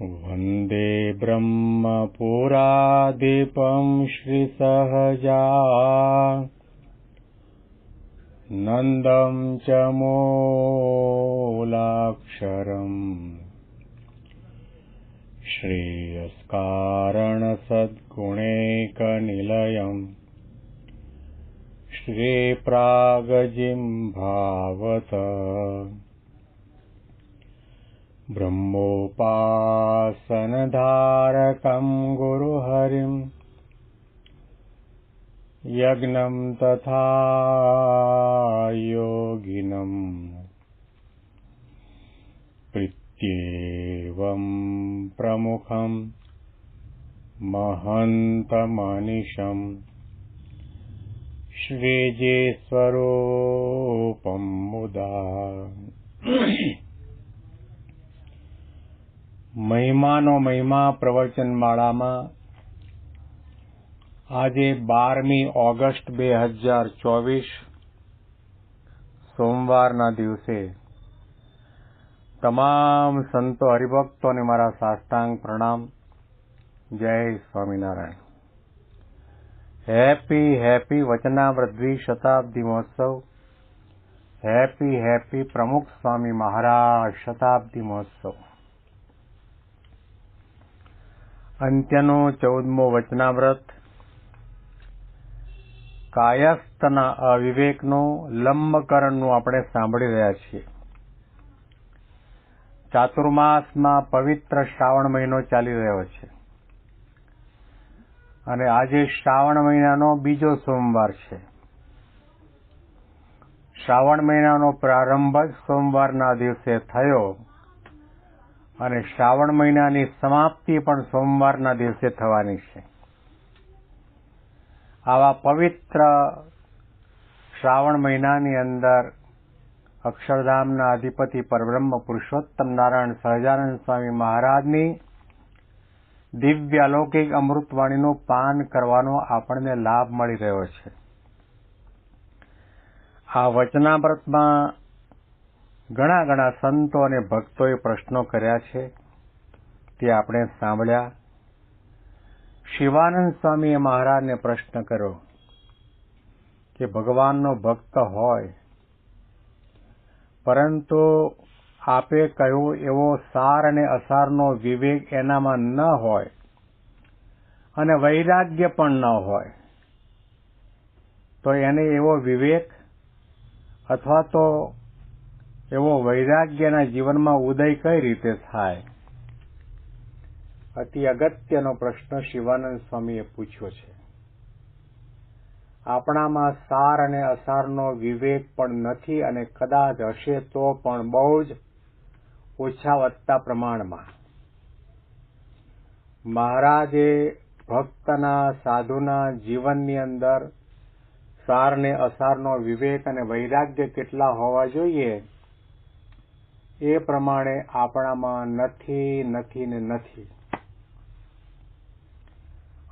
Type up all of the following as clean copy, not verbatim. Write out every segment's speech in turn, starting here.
वन्दे ब्रह्मपुराधिपं श्रीसहजानन्दं च मूलाक्षरम् श्रेयस्कारणसद्गुणैकनिलयम् श्रीप्रागजिह्वावत ब्रह्मोपासनधारकं गुरुहरिं यज्ञं तथा योगिनं प्रीत्येवं प्रमुखं महन्तमनिशम् श्रीजेस्वरूपं मुदा મહિમાનો મહિમા પ્રવચનમાળામાં આજે 12મી ઓગસ્ટ 2024 સોમવારના દિવસે તમામ સંતો હરિભક્તોને મારા સાષ્ટાંગ પ્રણામ. જય સ્વામિનારાયણ. હેપી વચનામૃત શતાબ્દી મહોત્સવ. હેપી પ્રમુખ સ્વામી મહારાજ શતાબ્દી મહોત્સવ. અંત્યનો 14મો વચનામૃત કાયસ્થના અવિવેકનો લંબકરણનું આપણે સાંભળી રહ્યા છીએ. ચાતુર્માસમાં પવિત્ર શ્રાવણ મહિનો ચાલી રહ્યો છે અને આજે શ્રાવણ મહિનાનો બીજો સોમવાર છે. શ્રાવણ મહિનાનો પ્રારંભ જ સોમવારના દિવસે થયો અને શ્રાવણ મહિનાની સમાપ્તિ પણ સોમવારના દિવસે થવાની છે. આવા પવિત્ર શ્રાવણ મહિનાની અંદર અક્ષરધામના અધિપતિ પરબ્રહ્મ પુરુષોત્તમ નારાયણ સહજાનંદ સ્વામી મહારાજની દિવ્ય અલૌકિક અમૃતવાણીનું પાન કરવાનો આપણને લાભ મળી રહ્યો છે. આ વચનામૃતમાં ઘણા સંતો અને ભક્તોએ પ્રશ્નો કર્યા છે, તે આપણે સાંભળ્યા. શિવાનંદ સ્વામીએ મહારાજને પ્રશ્ન કર્યો કે ભગવાનનો ભક્ત હોય પરંતુ આપે કહ્યું એવો સાર અને અસારનો વિવેક એનામાં ન હોય અને વૈરાગ્ય પણ ન હોય તો એને એવો વિવેક અથવા તો એવો વૈરાગ્યના જીવનમાં ઉદય કઈ રીતે થાય? અતિ અગત્યનો પ્રશ્ન શિવાનંદ સ્વામીએ પૂછ્યો છે. આપણામાં સાર અને અસારનો વિવેક પણ નથી અને કદાચ હશે તો પણ બહુ જ ઓછા વધતા પ્રમાણમાં. મહારાજે ભક્તના સાધુના જીવનની અંદર સાર અને અસારનો વિવેક અને વૈરાગ્ય કેટલા હોવા જોઈએ એ પ્રમાણે આપણામાં નથી.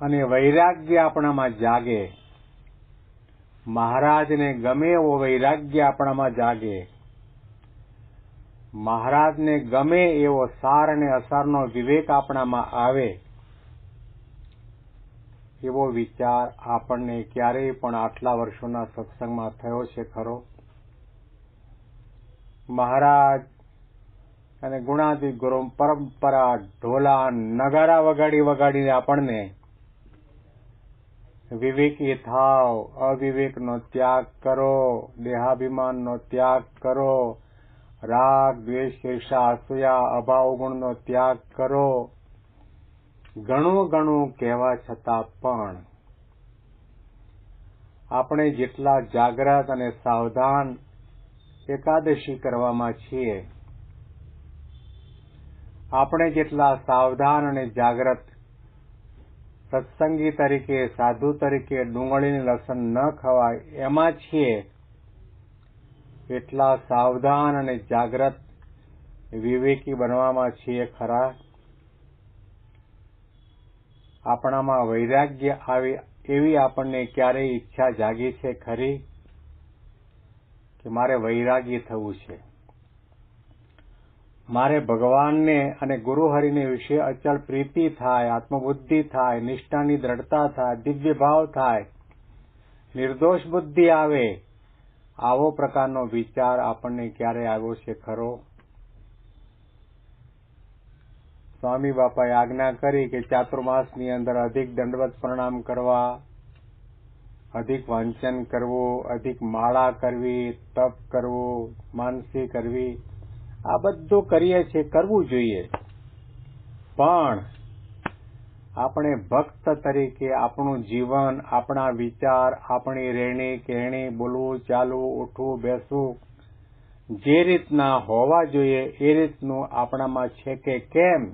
અને વૈરાગ્ય આપણામાં જાગે, મહારાજને ગમે એવો વૈરાગ્ય આપણામાં જાગે, મહારાજને ગમે એવો સાર અને અસારનો વિવેક આપણામાં આવે, એવો વિચાર આપણને ક્યારેય પણ આટલા વર્ષોના સત્સંગમાં થયો છે ખરો? મહારાજ અને ગુણાતીત ગુરુ પરંપરા ઢોલા નગારા વગાડીને આપણને વિવેકી થાવ, અવિવેકનો ત્યાગ કરો, દેહાભિમાનનો ત્યાગ કરો, રાગ દ્વેષ ઈર્ષા અસૂયા અભાવ ગુણનો ત્યાગ કરો, ઘણું કહેવા છતાં પણ આપણે જેટલા જાગ્રત અને સાવધાન એકાદશી કરવામાં છીએ, આપણે જેટલા સાવધાન અને જાગ્રત સત્સંગી તરીકે સાધુ તરીકે ડુંગળીની લસણ ન ખવાય એમાં છીએ, એટલા સાવધાન અને જાગ્રત વિવેકી બનવામાં છીએ ખરા? આપણામાં વૈરાગ્ય આવે એવી આપણને ક્યારેય ઈચ્છા જાગી છે ખરી કે મારે વૈરાગી થવું છે? મારે ભગવાનને અને ગુરુહરિને વિશે અચળ પ્રીતિ થાય, આત્મબુદ્ધિ થાય, નિષ્ઠાની દ્રઢતા થાય, દિવ્ય ભાવ થાય, નિર્દોષ બુદ્ધિ આવે, આવો પ્રકારનો વિચાર આપણને ક્યારે આવ્યો છે ખરો? સ્વામી બાપાએ આજ્ઞા કરી કે ચાતુર્માસની અંદર અધિક દંડવત પ્રણામ કરવા, અધિક વાંચન કરવું, અધિક માળા કરવી, તપ કરવું, માનસી કરવી, આ બધું કરીએ છીએ, કરવું જોઈએ. પણ આપણે ભક્ત તરીકે આપણું જીવન, આપણા વિચાર, આપણી રહેણી કહેણી, બોલવું, ચાલવું, ઉઠવું, બેસવું જે રીતના હોવા જોઈએ એ રીતનું આપણામાં છે કે કેમ,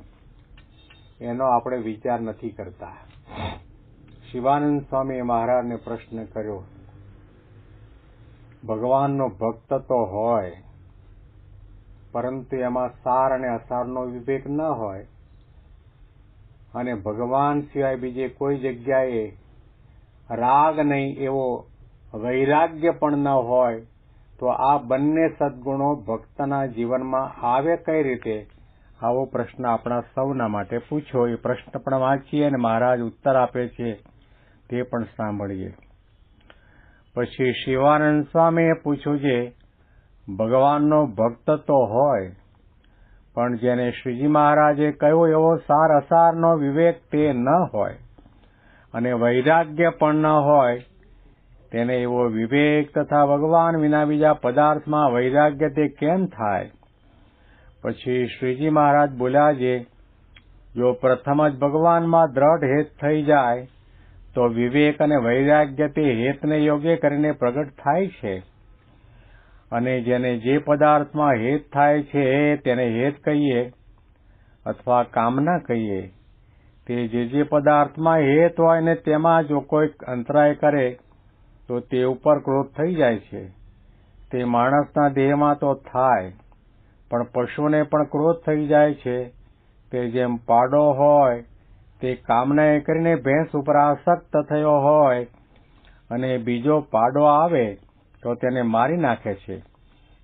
એનો આપણે વિચાર નથી કરતા. શિવાનંદ સ્વામીએ મહારાજને પ્રશ્ન કર્યો, ભગવાનનો ભક્ત તો હોય પરંતુ એમાં સાર અને અસારનો વિવેક ન હોય, અને ભગવાન સિવાય બીજે કોઈ જગ્યાએ રાગ નહીં એવો વૈરાગ્ય પણ ન હોય, તો આ બંને સદગુણો ભક્તના જીવનમાં આવે કઈ રીતે? આવો પ્રશ્ન આપણા સૌના માટે પૂછો. એ પ્રશ્ન પણ વાંચીએ અને મહારાજ ઉત્તર આપે છે તે પણ સાંભળીએ. પછી શિવાનંદ સ્વામીએ પૂછ્યું છે, ભગવાનનો ભક્ત તો હોય પણ જેને શ્રીજી મહારાજે કહ્યું એવો સાર અસારનો વિવેક તે ન હોય અને વૈરાગ્ય પણ ન હોય, તેને એવો વિવેક તથા ભગવાન વિના બીજા પદાર્થમાં વૈરાગ્ય તે કેમ થાય? પછી શ્રીજી મહારાજ બોલ્યા છે, જો પ્રથમ જ ભગવાનમાં દ્રઢ હેત થઈ જાય તો વિવેક અને વૈરાગ્ય તે હેતને યોગ્ય કરીને પ્રગટ થાય છે. અને જેને જે પદાર્થમાં હેત થાય છે તેને હેત કહીએ અથવા કામના કહીએ. તે જે પદાર્થમાં હેત હોય ને તેમાં જો કોઈ અંતરાય કરે તો તે ઉપર ક્રોધ થઈ જાય છે. તે માણસના દેહમાં તો થાય, પણ પશુને પણ ક્રોધ થઈ જાય છે. તે જેમ પાડો હોય તે કામના કરીને ભેંસ ઉપર આસક્ત થયો હોય અને બીજો પાડો આવે તો તેને મારી નાખે છે.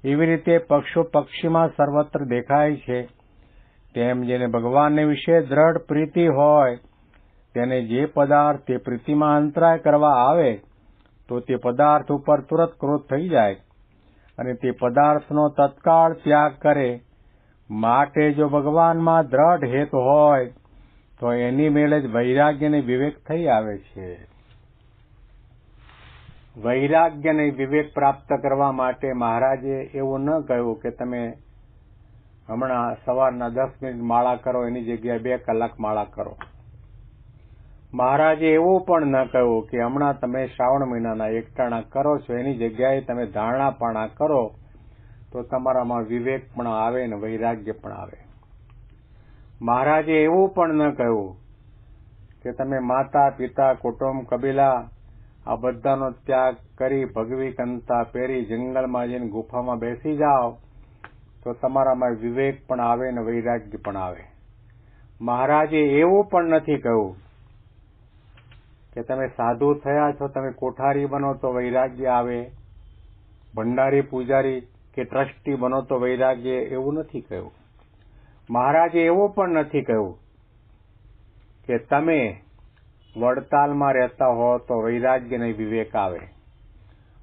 એવી રીતે પશુ પક્ષીમાં સર્વત્ર દેખાય છે. તેમ જેને ભગવાનને વિશે દ્રઢ પ્રીતિ હોય તેને જે પદાર્થ તે પ્રીતિમાં અંતરાય કરવા આવે તો તે પદાર્થ ઉપર તુરત ક્રોધ થઈ જાય અને તે પદાર્થનો તત્કાળ ત્યાગ કરે. માટે જો ભગવાનમાં દ્રઢ હેત હોય તો એની મેળે જ વૈરાગ્ય અને વિવેક થઈ આવે છે. વૈરાગ્ય અને વિવેક પ્રાપ્ત કરવા માટે મહારાજે એવું ન કહ્યું કે તમે હમણાં સવારના 10 મિનિટ માળા કરો, એની જગ્યાએ 2 કલાક માળા કરો. મહારાજે એવું પણ ન કહ્યું કે હમણાં તમે શ્રાવણ મહિનાના એકટાણા કરો છો, એની જગ્યાએ તમે ધારણા પાણા કરો તો તમારામાં વિવેક પણ આવે ને વૈરાગ્ય પણ આવે. મહારાજે એવું પણ ન કહ્યું કે તમે માતા પિતા કુટુંબ કબીલા આ બધાનો ત્યાગ કરી ભગવી કંતા પહેરી જંગલમાં જઈને ગુફામાં બેસી જાઓ તો તમારામાં વિવેક પણ આવે ને વૈરાગ્ય પણ આવે. મહારાજે એવું પણ નથી કહ્યું કે તમે સાધુ થયા છો, તમે કોઠારી બનો તો વૈરાગ્ય આવે, ભંડારી પૂજારી કે ટ્રસ્ટી બનો તો વૈરાગ્ય, એવું નથી કહ્યું. મહારાજે એવું પણ નથી કહ્યું કે તમે વડતાલમાં રહેતા હો તો વૈરાગ્ય અને વિવેક આવે,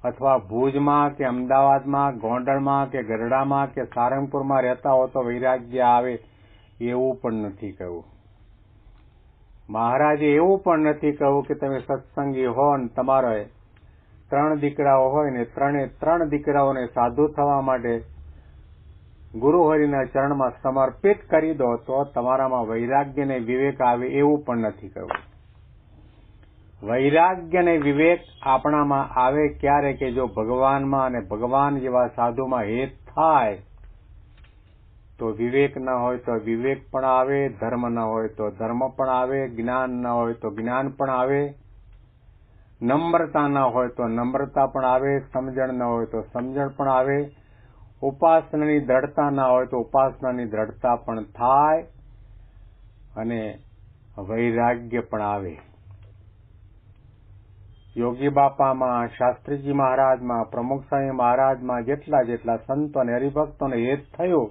અથવા ભુજમાં કે અમદાવાદમાં, ગોંડલમાં કે ગરડામાં કે સારંગપુરમાં રહેતા હો તો વૈરાગ્ય આવે, એવું પણ નથી કહ્યું. મહારાજે એવું પણ નથી કહ્યું કે તમે સત્સંગી હો ને તમારે 3 દીકરાઓ હોય ને 3 દીકરાઓને સાધુ થવા માટે ગુરુહરિના ચરણમાં સમર્પિત કરી દો તો તમારામાં વૈરાગ્ય અને વિવેક આવે, એવું પણ નથી કહ્યું. વૈરાગ્ય અને વિવેક આપણામાં આવે ક્યારે કે જો ભગવાનમાં અને ભગવાન જેવા સાધુમાં હેત થાય તો વિવેક ન હોય તો વિવેક પણ આવે, ધર્મ ન હોય તો ધર્મ પણ આવે, જ્ઞાન ન હોય તો જ્ઞાન પણ આવે, નમ્રતા ન હોય તો નમ્રતા પણ આવે, સમજણ ન હોય તો સમજણ પણ આવે, ઉપાસનાની દ્રઢતા ન હોય તો ઉપાસનાની દ્રઢતા પણ થાય અને વૈરાગ્ય પણ આવે. યોગી બાપામાં, શાસ્ત્રીજી મહારાજમાં, પ્રમુખ સ્વામી મહારાજમાં જેટલા સંતો અને હરિભક્તોને હેત થયું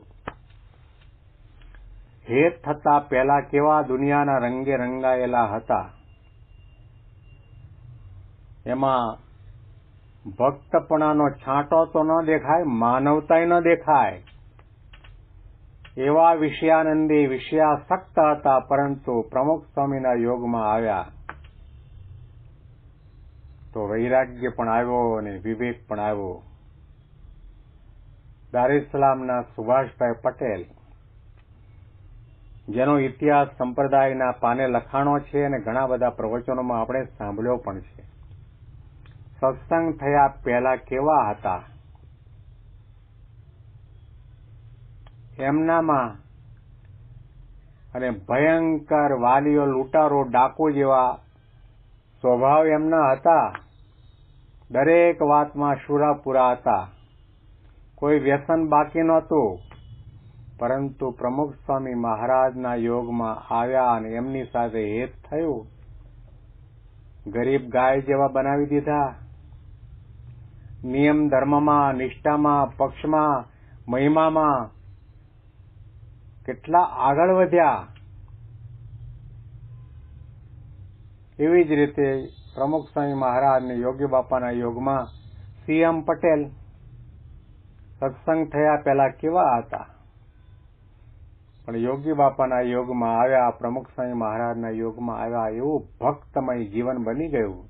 હેત થતા પહેલા કેવા દુનિયાના રંગે રંગાયેલા હતા, એમાં ભક્તપણાનો છાંટો તો ન દેખાય, માનવતાય ન દેખાય. એવા વિષયાનંદી વિષયાસક્ત હતા, પરંતુ પ્રમુખ સ્વામીના યોગમાં આવ્યા તો વૈરાગ્ય પણ આવ્યો અને વિવેક પણ આવ્યો. દારેસલામના સુભાષભાઈ પટેલ, જેનો ઇતિહાસ સંપ્રદાયના પાને લખાણો છે અને ઘણા બધા પ્રવચનોમાં આપણે સાંભળ્યો પણ છે. સત્સંગ થયા પહેલા કેવા હતા, એમનામાં અને ભયંકર વાલીઓ, લૂંટારો, ડાકુ જેવા સ્વભાવ એમના હતા. દરેક વાતમાં શુરાપુરા હતા, કોઈ વ્યસન બાકી નહોતું. પરંતુ પ્રમુખ સ્વામી મહારાજના યોગમાં આવ્યા અને એમની સાથે હેત થયું. ગરીબ ગાય જેવા બનાવી દીધા. નિયમ ધર્મમાં, નિષ્ઠામાં, પક્ષમાં, મહિમામાં કેટલા આગળ વધ્યા. એવી જ રીતે પ્રમુખ સ્વામી મહારાજ અને યોગી બાપાના યોગમાં CM પટેલ સત્સંગ થયા પહેલા કેવા હતા, પણ યોગી બાપાના યોગમાં આવ્યા, પ્રમુખ સ્વામી મહારાજના યોગમાં આવ્યા, એવું ભક્તમય જીવન બની ગયું.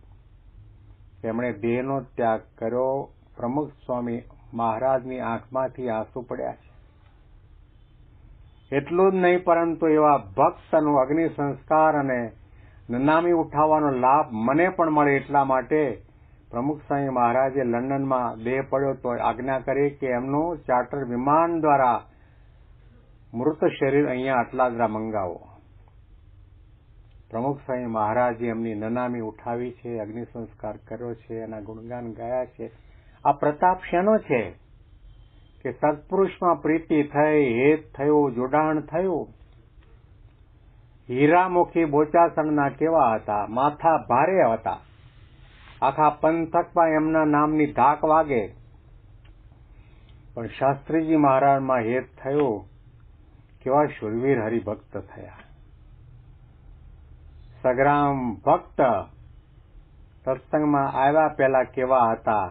તેમણે દેહનો ત્યાગ કર્યો. પ્રમુખ સ્વામી મહારાજની આંખમાંથી આંસુ પડ્યા છે. એટલું જ નહીં, પરંતુ એવા ભક્તનું અગ્નિ સંસ્કાર અને નનામી ઉઠાવવાનો લાભ મને પણ મળે એટલા માટે પ્રમુખ સ્વામી મહારાજે લંડનમાં દેહ પડ્યો તો આજ્ઞા કરી કે એમનું ચાર્ટર વિમાન દ્વારા મૃત શરીર અહીંયા અટલાદરા મંગાવો. પ્રમુખ સ્વામી મહારાજે એમની નનામી ઉઠાવી છે, અગ્નિ સંસ્કાર કર્યો છે, એના ગુણગાન ગાયા છે. આ પ્રતાપ શેનો છે કે સત્પુરુષમાં પ્રીતિ થઈ, હેત થયું, જોડાણ થયું. હીરામુખી બોચાસણના કેવા હતા, માથા ભારે હતા. આખા પંથકમાં એમના નામની ધાક વાગે. પણ શાસ્ત્રીજી મહારાજમાં હેત થયું, કેવા શૂરવીર હરિભક્ત થયા. સગ્રામ ભક્ત સત્સંગમાં આવ્યા પહેલા કેવા હતા,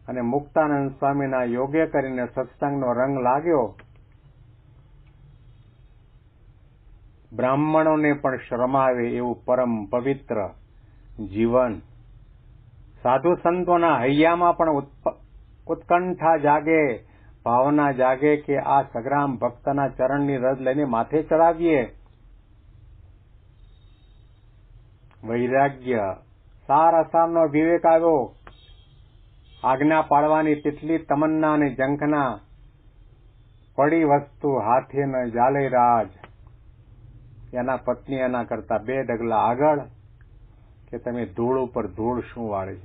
અને મુક્તાનંદ સ્વામીના યોગે કરીને સત્સંગનો રંગ લાગ્યો. બ્રાહ્મણોને પણ શરમાવે એવું પરમ પવિત્ર જીવન. સાધુ સંતોના હૈયામાં પણ ઉત્કંઠા જાગે, ભાવના જાગે કે આ સગ્રામ ભક્તના ચરણની રજ લઈને માથે ચડાવીએ. વૈરાગ્ય, સાર અસારનો વિવેક આવ્યો. આજ્ઞા પાળવાની તેટલી તમન્ના અને ઝંખના. પડી વસ્તુ હાથે ન જાલે રાજ. એના પત્ની એના કરતા 2 ડગલા આગળ કે તમે ધૂળ ઉપર ધૂળ શું વાળી.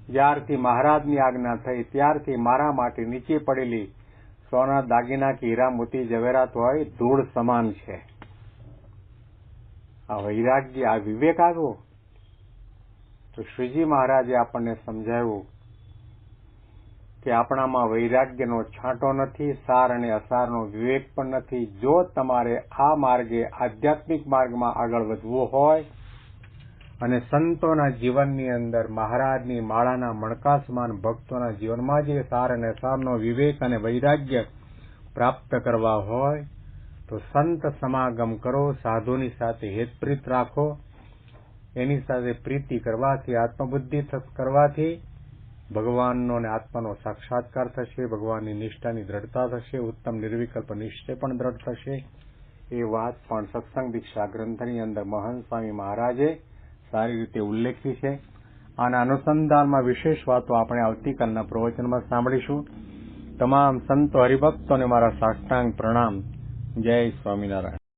જ્યારથી મહારાજની આજ્ઞા થઈ ત્યારથી મારા માટે નીચે પડેલી સોના, દાગીના કે હીરા, મોતી, જવેરાત હોય ધૂળ સમાન છે. આ વૈરાગ્ય, આ વિવેક આવ્યો. તો શ્રીજી મહારાજે આપણને સમજાવ્યું કે આપણામાં વૈરાગ્યનો છાંટો નથી, સાર અને અસારનો વિવેક પણ નથી. જો તમારે આ માર્ગે, આધ્યાત્મિક માર્ગમાં આગળ વધવું હોય અને સંતોના જીવનની અંદર મહારાજની માળાના મણકા સમાન ભક્તોના જીવનમાં જે સાર અને અસારનો વિવેક અને વૈરાગ્ય પ્રાપ્ત કરવા હોય તો સંત સમાગમ કરો, સાધુની સાથે હેતપ્રીત રાખો. એની સાથે પ્રીતિ કરવાથી, આત્મબુદ્ધિ કરવાથી ભગવાનનો અને આત્માનો સાક્ષાત્કાર થશે, ભગવાનની નિષ્ઠાની દ્રઢતા થશે, ઉત્તમ નિર્વિકલ્પ નિશ્ચય પણ દ્રઢ થશે. એ વાત પણ સત્સંગ દીક્ષા ગ્રંથની અંદર મહંત સ્વામી મહારાજે સારી રીતે ઉલ્લેખી છે. આના અનુસંધાનમાં વિશેષ વાતો આપણે આવતીકાલના પ્રવચનમાં સાંભળીશું. તમામ સંતો હરિભક્તોને મારા સાષ્ટાંગ પ્રણામ. જય સ્વામિનારાયણ.